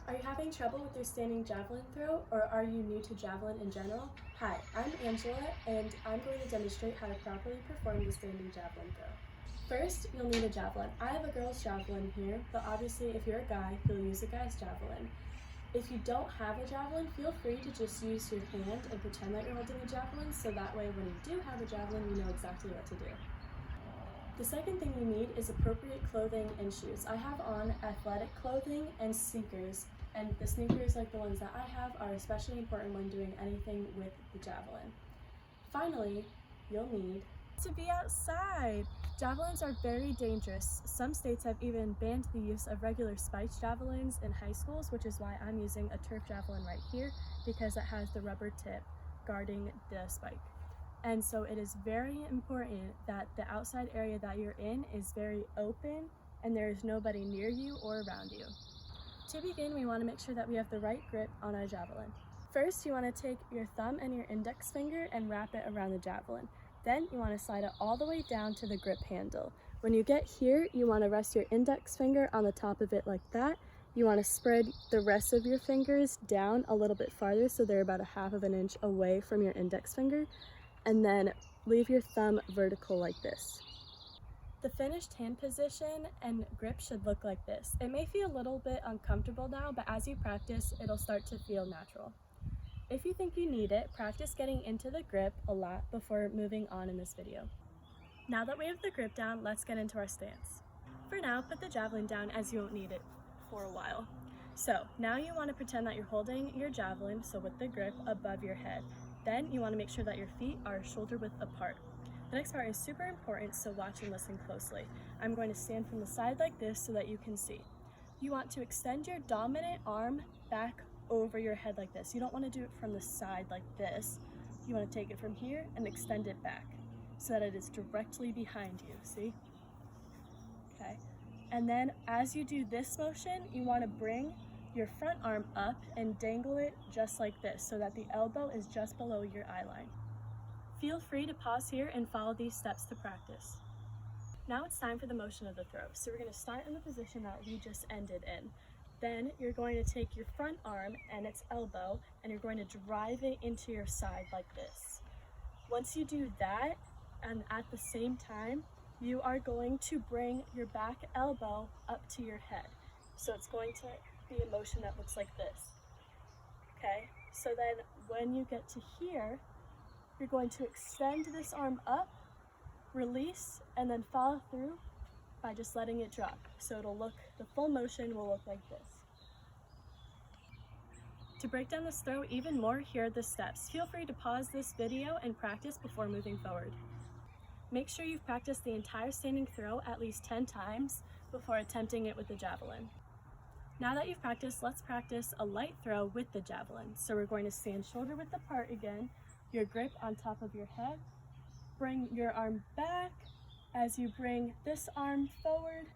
Are you having trouble with your standing javelin throw, or are you new to javelin in general? Hi, I'm Angela, and I'm going to demonstrate how to properly perform the standing javelin throw. First, you'll need a javelin. I have a girl's javelin here, but obviously if you're a guy, you'll use a guy's javelin. If you don't have a javelin, feel free to just use your hand and pretend that you're holding a javelin, so that way when you do have a javelin, you know exactly what to do. The second thing you need is appropriate clothing and shoes. I have on athletic clothing and sneakers, and the sneakers like the ones that I have are especially important when doing anything with the javelin. Finally, you'll need to be outside. Javelins are very dangerous. Some states have even banned the use of regular spiked javelins in high schools, which is why I'm using a turf javelin right here because it has the rubber tip guarding the spike. And so it is very important that the outside area that you're in is very open and there is nobody near you or around you. To begin, we want to make sure that we have the right grip on our javelin. First, you want to take your thumb and your index finger and wrap it around the javelin. Then you want to slide it all the way down to the grip handle. When you get here, you want to rest your index finger on the top of it like that. You want to spread the rest of your fingers down a little bit farther so they're about 1/2 of an inch away from your index finger. And then leave your thumb vertical like this. The finished hand position and grip should look like this. It may feel a little bit uncomfortable now, but as you practice, it'll start to feel natural. If you think you need it, practice getting into the grip a lot before moving on in this video. Now that we have the grip down, let's get into our stance. For now, put the javelin down as you won't need it for a while. So now you want to pretend that you're holding your javelin, so with the grip above your head. Then you want to make sure that your feet are shoulder width apart. The next part is super important, so watch and listen closely. I'm going to stand from the side like this so that you can see. You want to extend your dominant arm back over your head like this. You don't want to do it from the side like this. You want to take it from here and extend it back so that it is directly behind you, see? Okay. And then as you do this motion, you want to bring your front arm up and dangle it just like this so that the elbow is just below your eye line. Feel free to pause here and follow these steps to practice. Now it's time for the motion of the throw. So we're going to start in the position that we just ended in. Then you're going to take your front arm and its elbow and you're going to drive it into your side like this. Once you do that, and at the same time, you are going to bring your back elbow up to your head. So it's going to be a motion that looks like this. Okay, so then when you get to here, you're going to extend this arm up, release, and then follow through by just letting it drop. So the full motion will look like this. To break down this throw even more, here are the steps. Feel free to pause this video and practice before moving forward. Make sure you've practiced the entire standing throw at least 10 times before attempting it with the javelin. Now that you've practiced, let's practice a light throw with the javelin. So we're going to stand shoulder width apart again, your grip on top of your head. Bring your arm back as you bring this arm forward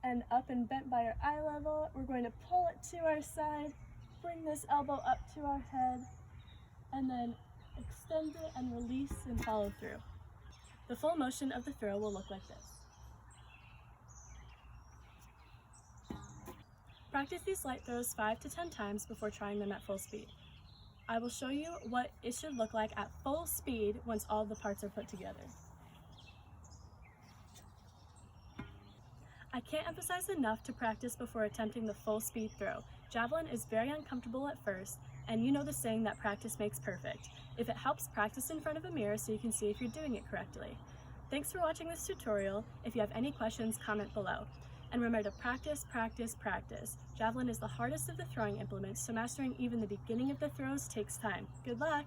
and up and bent by your eye level. We're going to pull it to our side, bring this elbow up to our head, and then extend it and release and follow through. The full motion of the throw will look like this. Practice these light throws 5 to 10 times before trying them at full speed. I will show you what it should look like at full speed once all the parts are put together. I can't emphasize enough to practice before attempting the full speed throw. Javelin is very uncomfortable at first, and you know the saying that practice makes perfect. If it helps, practice in front of a mirror so you can see if you're doing it correctly. Thanks for watching this tutorial. If you have any questions, comment below. And remember to practice, practice, practice. Javelin is the hardest of the throwing implements, so mastering even the beginning of the throws takes time. Good luck!